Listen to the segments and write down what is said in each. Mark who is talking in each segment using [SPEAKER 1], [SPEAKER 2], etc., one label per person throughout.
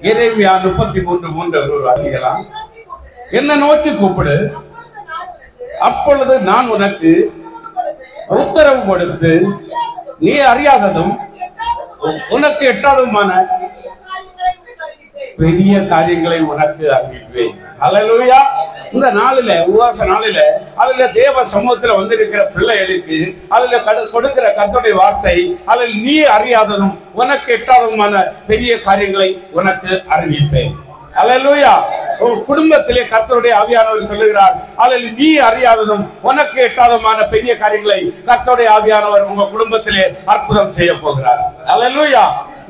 [SPEAKER 1] எரேமியா 33:3 வாசிக்கலாம். என்ன நோக்கி கூப்பிடு, அப்பொழுது நான் உனக்கு உத்தரவு கொடுத்து நீ அறியாததும் உனக்கு எட்டாததுமான பெரிய காரியங்களை உனக்கு அறிவிப்பேன். ஹல்லேலூயா. இந்த நாளில உபவாச நாளில அதுல தேவ சமூகத்துல வந்திருக்கிற பிள்ளைகளுக்கு அதுல கொடுக்கிற கர்த்தருடைய வார்த்தை, அதில் நீ அறியாததும் உனக்கு எட்டாததுமான பெரிய காரியங்களை உனக்கு அறிவிப்பேன். ஹல்லேலூயா. குடும்பத்திலே கர்த்தருடைய ஆவியானவர் சொல்லுகிறார், அதில் நீ அறியாததும் உனக்கு எட்டாததுமான பெரிய காரியங்களை கர்த்தருடைய ஆவியானவர் உங்க குடும்பத்திலே அற்புதம் செய்ய போகிறார். ஹல்லேலூயா.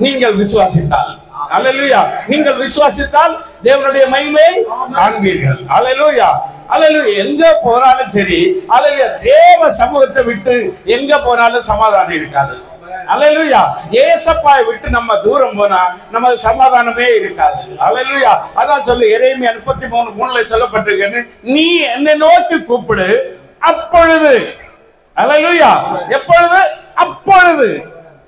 [SPEAKER 1] நீங்கள் விசுவாசித்தால், ஹல்லேலூயா, நீங்கள் விசுவாசித்தால் தேவனுடைய மகிமையை காண்பீர்கள். ஹல்லேலூயா. ஹல்லேலூயா. எங்க போனாலும் சரி, ஹல்லேலூயா, தேவ சமூகத்தை விட்டு எங்க போனாலும் சமாதானம் இருக்காது. ஹல்லேலூயா. ஏசப்பாயை விட்டு நம்ம தூரம் போனா நமக்கு சமாதானமே இருக்காது. ஹல்லேலூயா. அதான் சொல்லு, எரேமியா 33:3 சொல்லப்பட்டிருக்கு, நீ என்னை நோக்கி கூப்பிடு அப்பொழுது. ஹல்லேலூயா. எப்பொழுது? அப்பொழுது.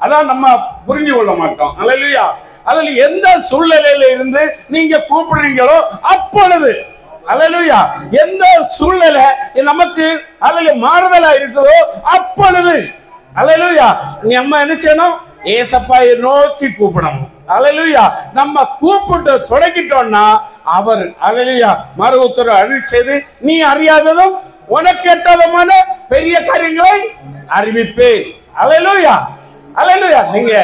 [SPEAKER 1] அதான் நம்ம புரிஞ்சு கொள்ள மாட்டோம். ஹல்லேலூயா. அதுல எந்த சூழ்நிலையில இருந்து நீங்க கூப்பிடுறீங்களோ அப்பொழுது, ஹல்லேலூயா, எந்த சூழ்நிலை நமக்கு அதுல மாறுதலா இருக்குதோ அப்பொழுது, ஹல்லேலூயா, நம்ம என்ன செய்யணும்? ஏசப்பாயை நோக்கி கூப்பிடணும். ஹல்லேலூயா. நம்ம கூப்பிட்டு தொடங்கிட்டோம்னா அவர், ஹல்லேலூயா, மறு உத்தரவு அருள் செய்து நீ அறியாததும் உனக்கு எட்டாததுமான பெரிய காரியங்களை அறிவிப்பேன். ஹல்லேலூயா. ஹல்லேலூயா. நீங்க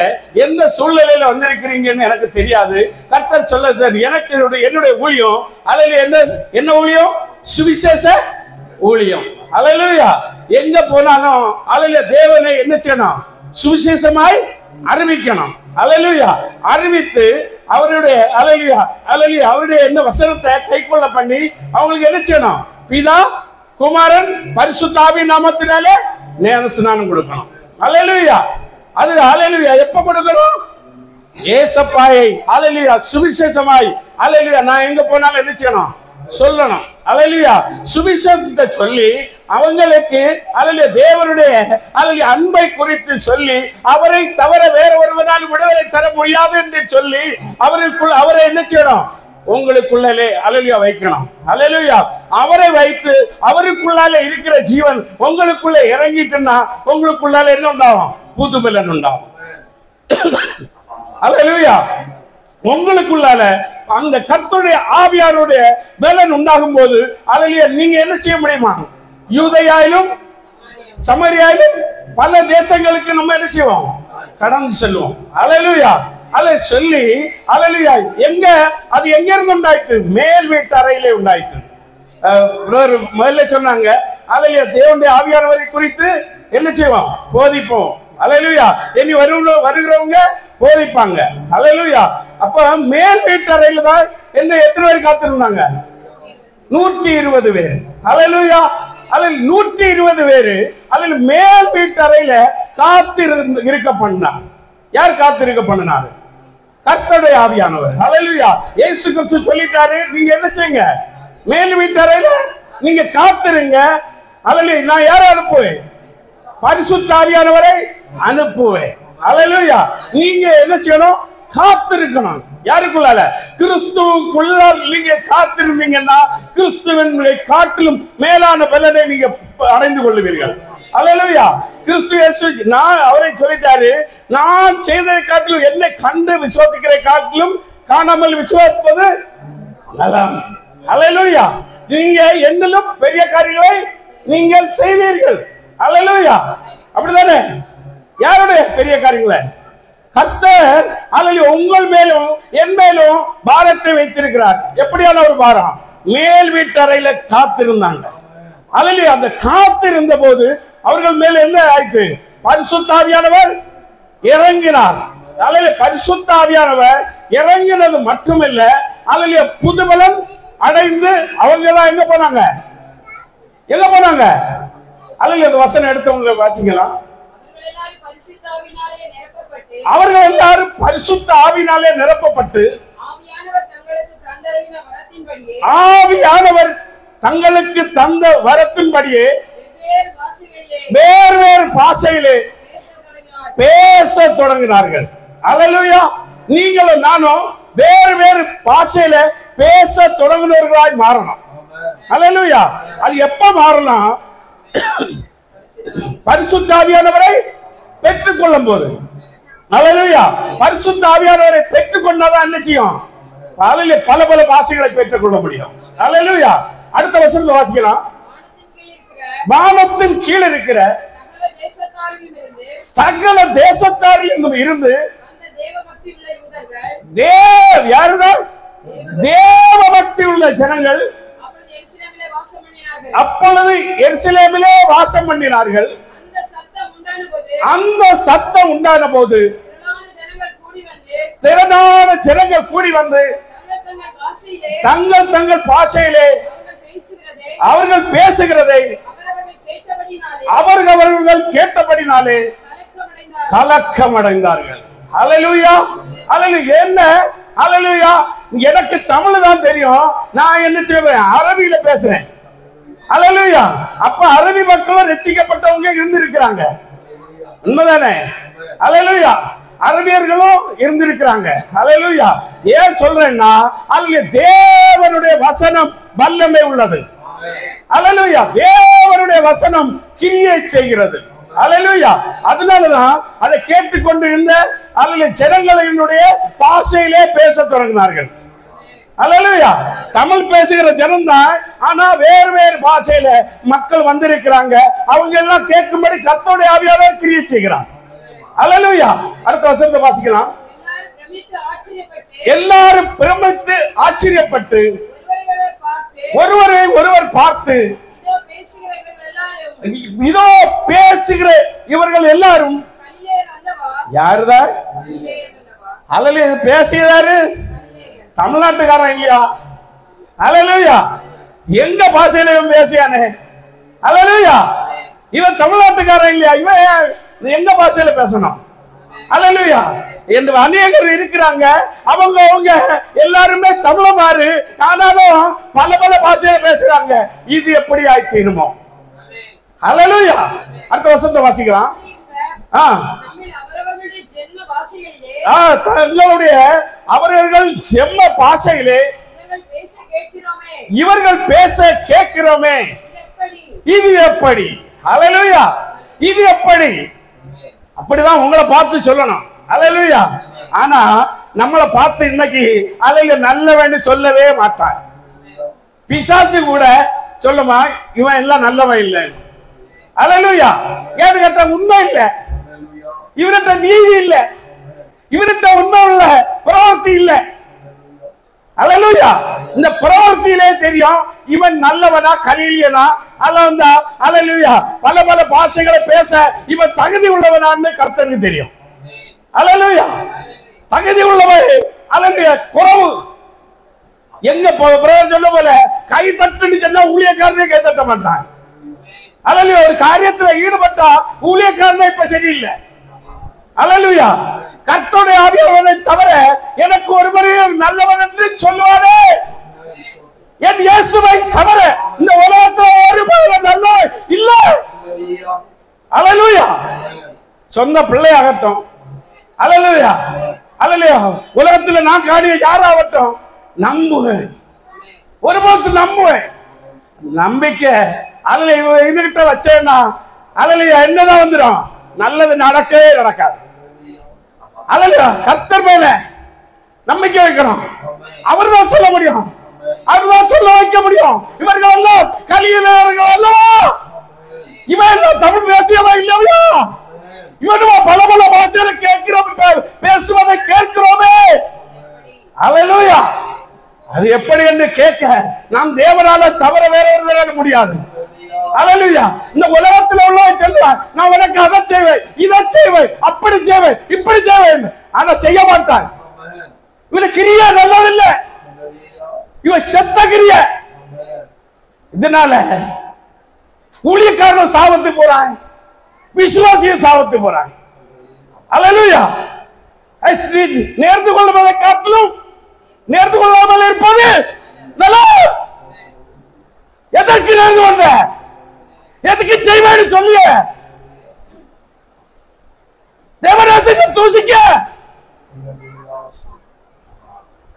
[SPEAKER 1] எந்த சூழ்நிலையில வந்திருக்கிறீங்கன்னு எனக்கு தெரியாது. கர்த்தர் சொல்ல, எனக்கு என்னுடைய ஊழியம், ஹல்லேலூயா, என்ன ஊழியம்? சுவிசேஷ ஊழியம். ஹல்லேலூயா. எங்க போனாலும் ஹல்லேலூயா தேவனை என்ன செய்யணும்? சுவிசேஷமாய் அறிவிக்கணும். ஹல்லேலூயா. அறிவித்து அவருடைய, ஹல்லேலூயா, ஹல்லேலூயா, அவருடைய என்ன வசனத்தை கைக்கொள்ள பண்ணி அவங்களுக்கு என்ன செய்யணும்? பிதா, குமாரன், பரிசுத்த ஆவியின் நாமத்தினாலே ஞான ஸ்நானம் கொடுக்கணும். ஹல்லேலூயா. அது ஹல்லேலூயா எப்ப கொடுக்கணும்? ஏசப்பாயை, ஹல்லேலூயா, சுவிசேஷமாய், ஹல்லேலூயா, நான் எங்க போனாலும் என்ன செய்யணும்? சொல்லணும். ஹல்லேலூயா. சுவிசேஷத்தை சொல்லி அவங்களுக்கு, ஹல்லேலூயா, தேவனுடைய, ஹல்லேலூயா, அன்பை குறித்து சொல்லி அவரை தவிர வேற ஒருவரால் விடுதலை தர முடியாது என்று சொல்லி அவரை என்ன செய்யணும்? உங்களுக்குள்ளே, ஹல்லேலூயா, வைக்கணும். ஹல்லேலூயா. அவரை வைத்து அவருக்குள்ளாலே இருக்கிற ஜீவன் உங்களுக்குள்ள இறங்கிட்டுன்னா உங்களுக்குள்ளால என்ன உண்டாகும்? புது பலன் உண்டாகும். ஹல்லேலூயா. உங்களுக்குள்ளால அந்த கர்த்தருடைய ஆவியாருடைய பலன் உண்டாகும் போது, ஹல்லேலூயா, நீங்க என்ன செய்ய முடியுமா? யூதேயாவிலும் சமரியாவிலும் பல தேசங்களுக்கு நம்ம என்ன செய்வோம்? கடந்து செல்வோம். ஹல்லேலூயா. அதை சொல்லி, ஹல்லேலூயா, எங்க அது எங்க இருந்து உண்டாயிற்று? மேல் வீட்டு அறையிலே உண்டாயிற்று. முதல்ல சொன்னாங்க, ஹல்லேலூயா, தேவனுடைய ஆவியானவரை குறித்து என்ன செய்வோம்? போதிப்போம். ஹல்லேலூயா. இனி வருகிறவங்க போதிப்பாங்க. ஹல்லேலூயா. அப்ப மேல் வீட்டு அறையில தான் என்ன, எத்தனை பேர் காத்திருந்தாங்க? 120 பேர். ஹல்லேலூயா. அதில் 120 பேரு அதில் மேல் வீட்டு அறையில இருக்க பண்ணார். யார் காத்திருக்க பண்ணினாரு? கர்த்தருடைய ஆவியானவர். ஹல்லேலூயா. இயேசு கிறிஸ்து சொல்லிட்டாரு, நீங்க என்ன செய்யுங்க? மேல் வீட்டு அறையில நீங்க காத்திருங்க. ஹல்லேலூயா. நான் யாரை அனுப்புவேன்? பரிசுத்த ஆவியானவரை அனுப்புவேன். ஹல்லேலூயா. நீங்க என்ன செய்யணும்? காத்திருக்கணும். யாருக்குள்ளால? கிறிஸ்துவுக்குள்ள நீங்க காத்திருந்தீங்கன்னா கிறிஸ்துவினை காட்டிலும் மேலான பலனை நீங்க அடைந்து கொள்ளுவீர்கள். ஹல்லேலூயா. கிறிஸ்து இயேசு அவரை சொல்லிட்டாரு, நான் செய்ததை காட்டிலும், என்னை கண்டு விசுவாசிக்கிற காட்டிலும் காணாமல் விசுவாசிப்பது நலம். ஹல்லேலூயா. நீங்க என்னிலும் பெரிய காரியங்களை நீங்கள் செய்வீர்கள். ஹல்லேலூயா. அப்படிதானே? யாருடைய பெரிய காரியங்களை? கர்த்தர், ஹல்லேலூயா, உங்கள் மேலும் என் மேலும் பாரத்தை வைத்திருக்கிறார். எப்படியான ஒரு பாரம்? மேல் வீட்டறையில காத்திருந்தாங்க. ஹல்லேலூயா. அந்த காத்திருந்த போது அவர்கள் மேல என்ன ஆயிற்று? பரிசுத்த ஆவியானவர் இறங்கினார். ஹல்லேலூயா. பரிசுத்த ஆவியானவர் இறங்கினது மட்டுமில்ல, ஹல்லேலூயா, புதுபலன் அடைந்து அவங்க தான் எங்க போனாங்க? எங்க போனாங்க? ஹல்லேலூயா. அந்த வசனம் எடுத்தவங்க வாசிக்கலாம். அவர்கள் எல்லாரும் பரிசுத்த ஆவியினாலே நிரப்பப்பட்டு, ஆவியானவர் தங்களுக்கு தந்த வரத்தின்படியே வேறு வேறு பாஷையிலே பேச தொடங்கினார்கள். ஹல்லேலூயா. நீங்களும் நானும் வேறு வேறு பாஷையில பேச தொடங்குனவர்களாய் மாறணும். அல்லேலூயா. அது எப்ப மாறலாம்? பரிசுத்த ஆவியானவரை பெற்றுக் கொள்ளும் போது. அல்லேலூயா. பரிசுத்த ஆவியானவரை பெற்றுக் கொண்டாதான் என்ன செய்யும்? பல பல பாஷைகளை பெற்றுக் கொள்ள முடியும். அல்லேலூயா. அடுத்த வசனத்தை வாசிக்கலாம். வானத்தின் கீழ் இருக்கிற சகல தேசத்தாரிலும் இருந்து தேவ பக்தி உள்ள ஜனங்கள் அப்பொழுது எருசலேமிலே வாசம் பண்ணினார்கள். அந்த சத்தம் உண்டான போது திரளான ஜனங்கள் கூடி வந்து தங்கள் தங்கள் பாஷையிலே அவர்கள் பேசுகிறதை அவர்கள் கேட்டபடினாலே கலக்கம் அடைந்தார்கள். ஹல்லேலூயா. ஹல்லேலூயா. என்ன? ஹல்லேலூயா. எனக்கு தமிழ் தான் தெரியும், நான் என்ன செய்வேன்? அரபியில பேசுறேன். ஹல்லேலூயா. அப்ப அரபி மக்களும் ரட்சிக்கப்பட்டவங்க இருந்திருக்கிறாங்க, உண்மைதானே? ஹல்லேலூயா. அரபியர்களும் இருந்திருக்கிறாங்க. ஹல்லேலூயா. ஏன் சொல்றேன்னா, அல்ல தேவனுடைய வசனம் வல்லமை உள்ளது. ஹல்லேலூயா. தேவனுடைய வசனம் கிரியை செய்கிறது. ஹல்லேலூயா. அதனாலதான் அதை கேட்டுக்கொண்டு இருந்த ஜனங்களினுடைய பாஷையிலே பேச தொடங்கினார்கள். ஹல்லேலூயா. தமிழ் பேசுகிற ஜனம் தான், ஆனா வேறு வேறு பாஷையில மக்கள் வந்திருக்கிறாங்க. அவங்க எல்லாம் கேட்கும்படி கர்த்தருடைய ஆவியானவர் கிரியை செய்கிறார். ஹல்லேலூயா. அடுத்த வசனத்தை வாசிக்கலாம். எல்லாரும் பிரமித்து ஆச்சரியப்பட்டு ஒருவரை ஒருவர் பார்த்து இதோ பேசுகிற இவர்கள் எல்லாரும் யாருதான்? ஹல்லேலூயா. பேசியதாரு தமிழ்நாட்டுக்காரன் இல்லையா? ஹல்லேலூயா. எங்க பாஷையில இவன் பேசியானே? ஹல்லேலூயா. இவன் தமிழ்நாட்டுக்காரன் இல்லையா? இவன் எங்க பாஷையில பேசணும்? ஹல்லேலூயா. என்று அநேகர் இருக்கிறாங்க. அவங்க எல்லாருமே தமிழ மாறு, ஆனாலும் பல பல பாஷையில பேசுறாங்க. இது எப்படி ஆயித்தீருமோ? ஹல்லேலூயா. அடுத்த வசனத்தை வாசிக்கலாம். தங்களுடைய அவர்கள் ஜென்ம பாஷையிலே இவர்கள் பேச கேட்கிறோமே, இது எப்படி? ஹல்லேலூயா. இது எப்படி? அப்படிதான் உங்களை பார்த்து சொல்லணும். ஹல்லேலூயா. ஆனா நம்மளை பார்த்து இன்னைக்கு அலையில நல்லவன்னு சொல்லவே மாட்டான். பிசாசு கூட சொல்லுமா, இவன் எல்லாம் நல்லவன் இல்லை. ஹல்லேலூயா. ஏன்னு கேட்டா உண்மை இல்லை, இவர்கிட்ட நீதி இல்லை, இவர்கிட்ட உண்மை உள்ள பிரவர்த்தி இல்லை. ஹல்லேலூயா. இந்த பிரவர்த்தியிலே தெரியும் இவன் நல்லவனா கலீலியனா அல்ல. ஹல்லேலூயா. பல பல பாஷைகளை பேச இவன் தகுதி உள்ளவனான்னு கர்த்தருக்கு தெரியும். ஹல்லேலூயா. தகுதி உள்ளவன் ஹல்லேலூயா குறவு. எங்க சொல்ல போல கை தட்டுன்னு சொன்னா ஊழியக்காரனே கை தட்ட மாட்டான். ஹல்லேலூயா. ஒரு காரியத்துல ஈடுபட்டா ஊழியக்காரனே இப்ப சரியில்லை. ஹல்லேலூயா. கர்த்தருடைய ஆவியானவரை தவிர எனக்கு ஒருவரையும் நல்லவன் என்று சொல்லுவாரே, என் இயேசுவை தவிர இந்த உலகத்தில் ஒருவரும் நல்லவன் இல்லை. ஹல்லேலூயா. சொந்த பிள்ளையாகட்டும், ஹல்லேலூயா, ஹல்லேலூயா, உலகத்தில் நான் காணிய யாராகட்டும் நம்புவேன், ஒருபோது நம்புவேன். நம்பிக்கை அதுல இதுகிட்ட வச்சேன்னா ஹல்லேலூயா என்னதான் வந்துடும்? நல்லது நடக்கவே நடக்காது. ஹல்லேலூயா. கர்த்தர் மேல நம்பிக்கை வைக்கணும். அவர்தான் சொல்ல முடியும், அவர்தான் சொல்ல வைக்க முடியும். இவர்கள் எல்லாம் கலியர்கள் அல்லவா? இவன் எல்லாம் தமிழ் பேசியவா இல்லையா? இவனும் பல பல பாஷையில கேட்கிறோம், பேசுவதை கேட்கிறோமே. ஹல்லேலூயா. அது எப்படி என்று கேட்க நாம் தேவனால தவிர வேற ஒருவரால முடியாது. ஹல்லேலூயா. இந்த உலகத்தில் உள்ளவன் சொல்லுவான், நான் உனக்கு அதை செய்வேன், இதை செய்வேன், அப்படி செய்வேன், இப்படி செய்வேன். ஆனா செய்ய மாட்டான். இவன் கிரியா நல்லதில்லை, இவன் செத்த கிரியா. இதனால ஊழியக்காரன் சாவத்து போறான், விசுவாசிய சாவத்து போறான். ஹல்லேலூயா. நேர்ந்து கொள்வதை காட்டிலும் நேர்ந்து கொள்ளாமல் இருப்பது நல்லது. எதற்கு நேர்ந்து கொண்ட? எதுக்கு செய்வேன்னு சொல்லுங்க. தேவராஜ்யத்தை தூசிக்க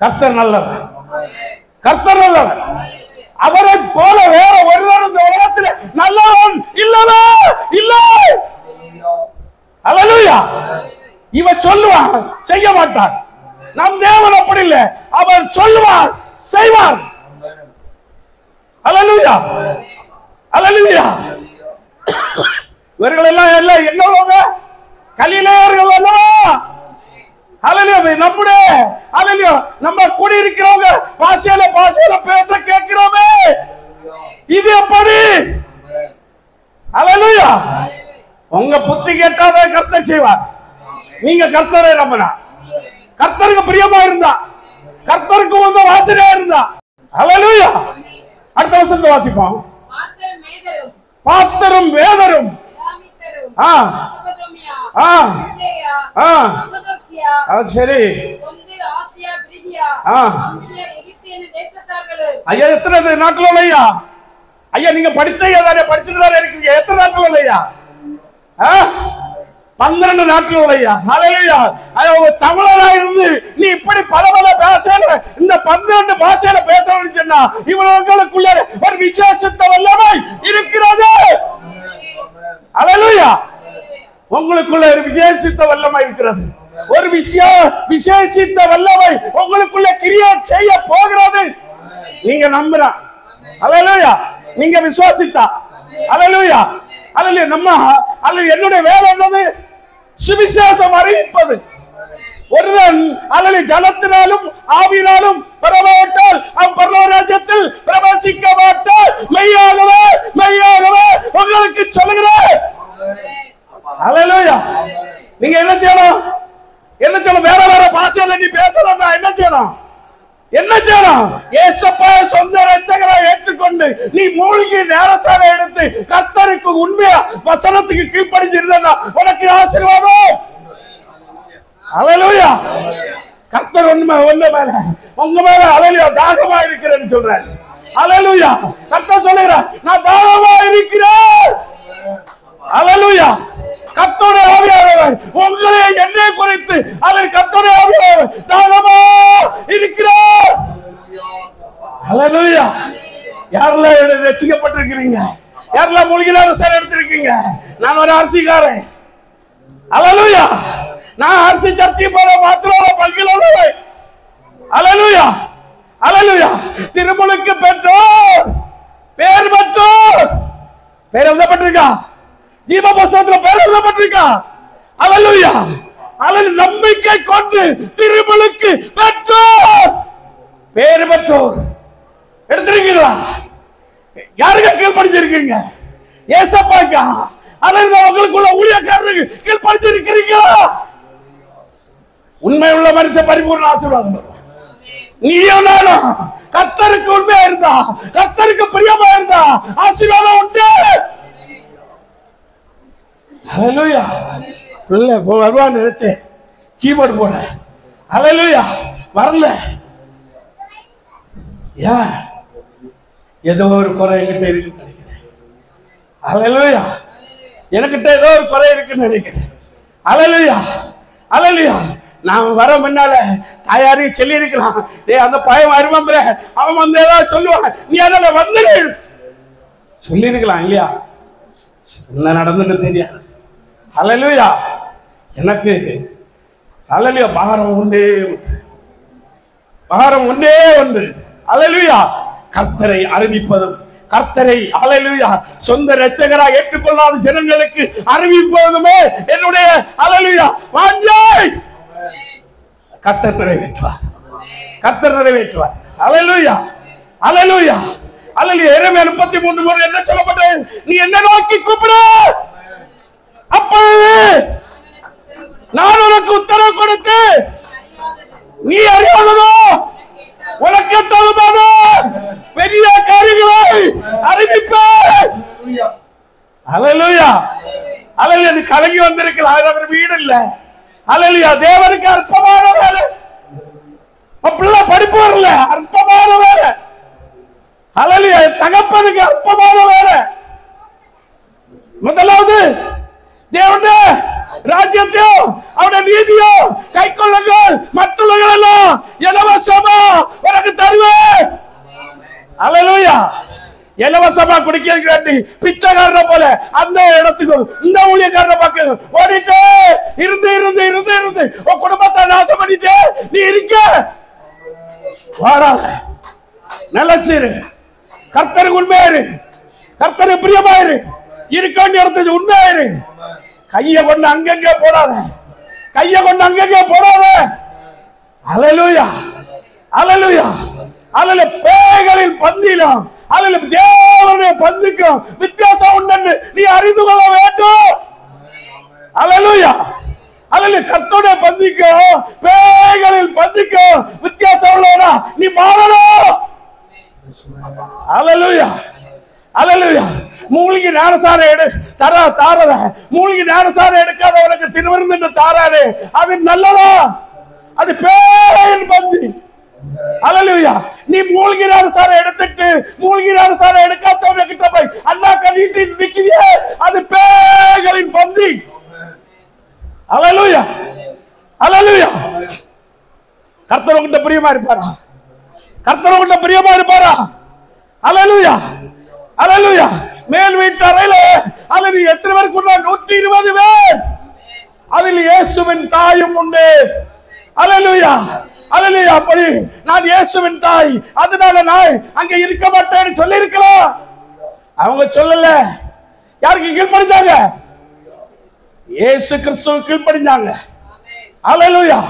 [SPEAKER 1] கர்த்தர் நல்லவர், கர்த்தர் நல்லவர். அவரை போல வேற ஒருவர் இந்த உலகத்தில் நல்லவன் இல்லவே இல்லை. அல்லேலூயா. இவன் சொல்லுவான், செய்ய மாட்டான். நம் தேவன் அப்படி இல்லை. அவர் சொல்லுவார், செய்வார். அல்லேலூயா, அல்லேலூயா. இவர்கள் எல்லாம் என்னவங்க? கலிலேயர்கள் அல்லவா? அல்லேலூயா. நம்முடைய அல்லேலூயா நம்ம கூடி இருக்கிறவங்க பாஷையில பேச கேட்கிறோமே, இது எப்படி? அல்லேலூயா. உங்க புத்தி கேட்டாதான் கர்த்தர் செய்வார். நீங்க கர்த்தரை நம்பினா, கர்த்தருக்கு பிரியமா இருந்தா, கர்த்தருக்கு உங்க வாசனையா இருந்தா. அல்லேலூயா. அடுத்த வசனத்தை வாசிப்போம். பாத்தரும் வேதரும் சரி. ஐயா எத்தனை நாட்கள் இல்லையா? ஐயா நீங்க படிச்சுட்டு தானே இருக்கீங்க. எத்தனை நாட்கள் இல்லையா? 12 நாட்கள் இல்லையா? அல்லேலூயா. தமிழரா இருந்து நீ இப்படி பல பாஷையில இந்த 12 பாஷையில பேசணும்னு சொன்னா இவர்களுக்குள்ள ஒரு விசேஷத்த வல்லமை இருக்கிறது. அல்லேலூயா. உங்களுக்குள்ள ஒரு விசேஷித்த வல்லமை இருக்கிறது. ஒரு விசேஷித்த வல்லமை உங்களுக்குள்ள கிரியை செய்ய போகிறது. நீங்க நம்புறா. அல்லேலூயா. நீங்க விசுவாசித்தா. அல்லேலூயா, அல்லேலூயா. நம்ம என்னுடைய வேலை என்னது? சுவிசேஷம் அறிவிப்பது. ஒருவன் அல்லது ஜலத்தினாலும் ஆவியினாலும் பரவாட்டால் பரலோக ராஜ்யத்தில் பிரவேசிக்க மாட்டால். மெய்யாகவே மெய்யாகவே உங்களுக்கு சொல்லுகிறேன். அல்லேலூயா. நீங்க என்ன செய்யணும்? என்ன செய்யணும்? வேற வேற பாஷையில நீ பேசலாம். என்ன செய்யணும்? என்ன செய்யணும்? ஏசப்பா சொந்த ரட்சகரை ஏற்றுக்கொண்டு நீ மூழ்கி நேரசாக எடுத்து கர்த்தருக்கு உண்மையா வசனத்துக்கு கீழ்ப்படிஞ்சிருந்தா உனக்கு ஆசீர்வாதம். அல்லேலூயா. கர்த்தர் உண்மை மேல உங்க மேல அல்லேலூயா தாகமா இருக்கிறேன்னு சொல்றாரு. அல்லேலூயா. கர்த்தர் சொல்லுகிறார், நான் தாகமா இருக்கிறேன். அல்லேலூயா. கர்த்தருடைய ஆவியானவர் உங்களை என்னை குறித்து அவர் கர்த்தருடைய ஆவியானவர் தாகமா இருக்கிறார். அல்லேலூயா. யாரெல்லாம் ரட்சிக்கப்பட்டிருக்கிறீங்க? யாரெல்லாம் மூழ்கினார சார் எடுத்திருக்கீங்க? நான் ஒரு அரசிக்காரன். அல்லேலூயா. நான் அரசி சர்ச்சை போல மாத்திரம் பல்கிலோட. அல்லேலூயா, அல்லேலூயா. திருமுழுக்கு பெற்றோர், பேர் பெற்றோர், பேர் எழுதப்பட்டிருக்கா? ஜீவ புஸ்தகத்தில் பேர் எழுதப்பட்டிருக்கா? அல்லேலூயா. அல்லேலூயா. நம்பிக்கை கொண்டு திருமுழுக்கு பெற்றோர், பேர் பெற்றோர் எடுத்திருக்கீங்களா? யாருக்கு கீழ்படிச்சிருக்கீங்க? ஏசப்பாக்கா? அல்லது உங்களுக்குள்ள ஊழியக்காரருக்கு கீழ்படிச்சிருக்கிறீங்களா? உண்மை உள்ள மனுஷன் பரிபூர்ண ஆசீர்வாதம் பெறுவான். நீயும் நானும் கர்த்தருக்கு உண்மையா இருந்தா, கர்த்தருக்கு பிரியமா இருந்தா ஆசீர்வாதம் உண்டு. அல்லேலூயா. பிள்ளை வருவான்னு நினைச்சேன், கீபோர்டு போட. அல்லேலூயா. வரல. ஏன்? ஏதோ ஒரு குறை என்கிட்ட இருக்குன்னு நினைக்கிறேன். அல்லேலூயா. எனக்கிட்ட ஏதோ ஒரு குறை இருக்குன்னு நினைக்கிறேன். அல்லேலூயா, அல்லேலூயா. நான் வர முன்னால தாயாரி சொல்லி இருக்கலாம், அந்த பையன் அருமம்புற அவன் வந்து ஏதாவது சொல்லுவான், நீ அதோட வந்துடு சொல்லி இருக்கலாம் இல்லையா? என்ன நடந்துன்னு தெரியாது. அல்லேலூயா. எனக்கு அல்லேலூயா பாரம் உண்டே, பாரம் உண்டே ஒன்று. அல்லேலூயா. கர்த்தரை அறிவிப்பதும், கர்த்தரை அல்லேலூயா சொந்த இரட்சகராக ஏற்றுக்கொள்ளாத ஜனங்களுக்கு அறிவிப்பதுமே என்னுடைய அல்லேலூயா வாஞ்சை. கர்த்தர் நிறைவேற்றுவார், கர்த்தர் நிறைவேற்றுவார். அல்லேலூயா, அல்லேலூயா, அல்லேலூயா. எரேமியா 33 என்ன சொல்லப்பட்டது? நீ என்ன நோக்கி கூப்பிடு, அப்பொழுது நான் உனக்கு உத்தரவு கொடுத்து நீ அறியாததோ உனக்கு தகுமான பெரிய காரியங்களை அறிவிப்பேன். அல்லேலூயா, அல்லேலூயா. நீ கலங்கி வந்திருக்கலாம், அவர் வீடு இல்ல. அல்லேலூயா. தேவனுக்கு அற்பமான வேலை, பிள்ளை படிப்பு வரல, அற்பமான வேலை. அல்லேலூயா. தகப்பனுக்கு அற்பமான வேலை. முதலாவது தேவனுடைய ராஜ்யத்தையும் அவருடைய நீதியும் கை கொள்ளுங்கள், மற்றவர்கள் எல்லாம் இலவசமா உனக்கு தருவேன். அல்லேலூயா. இலவசமா குடிக்கிறாண்டி பிச்சைக்காரனை போல அந்த இடத்துக்கு இந்த ஊழியக்காரனை பார்க்க ஓடிட்டு இருந்து இருந்து இருந்து இருந்து உன் குடும்பத்தை நாசம் பண்ணிட்டு நீ இருக்க வாடாத. நிலைச்சிரு, கர்த்தருக்கு உண்மையாரு, கர்த்தருக்கு பிரியமாயிரு, இருக்க இடத்துக்கு உண்மையாயிரு. கையை கொண்டு அங்கங்கே போடாத, கையை கொண்டு அங்கங்கே போடாத. அல்லேலூயா, அல்லேலூயா. அல்லேலூயா. பேய்களின் பந்தியிலும் அல்லேலூயா தேவனுடைய பந்திக்கும் வித்தியாசம் உண்டு, நீ அறிந்து கொள்ள வேண்டும். அல்லேலூயா, அல்லேலூயா. கர்த்தருடைய பந்திக்கும் பேய்களின் பந்திக்கும் வித்தியாசம் உள்ளவனா நீ மாறணும். அல்லேலூயா, அல்லேலூயா. மூலிகை ஞானசாரம் எடு தாரத, மூலிகை ஞானசாரம் எடுக்காதவனுக்கு திருவிருந்து தாராரு, அது நல்லதா? அது பேரின் பந்தி. அல்லேலூயா. நீ மூலிகை ஞானசாரம் எடுத்துட்டு மூலிகை ஞானசாரம் எடுக்காதவன கிட்ட போய் அண்ணா கட்டிட்டு நிக்கிறியே, அது பேய்களின் பந்தி. அல்லேலூயா, அல்லேலூயா. கர்த்தர் உன்கிட்ட பிரியமா இருப்பாரா? கர்த்தர் உன்கிட்ட பிரியமா இருப்பாரா? அல்லேலூயா, அல்லேலூயா. மேல் வீட்டு அறையில அல்லது எத்தனை பேருக்கு 120 பேர், அதில் இயேசுவின் தாயும் உண்டு. அல்லேலூயா, அல்லேலூயா. அப்படி நான் இயேசுவின் தாய், அதனால நான் அங்க இருக்க மாட்டேன்னு சொல்லி இருக்கலாம். அவங்க சொல்லல. யாருக்கு கீழ்ப்படிஞ்சாங்க? இயேசு கிறிஸ்துவுக்கு கீழ்ப்படிஞ்சாங்க. அல்லேலூயா.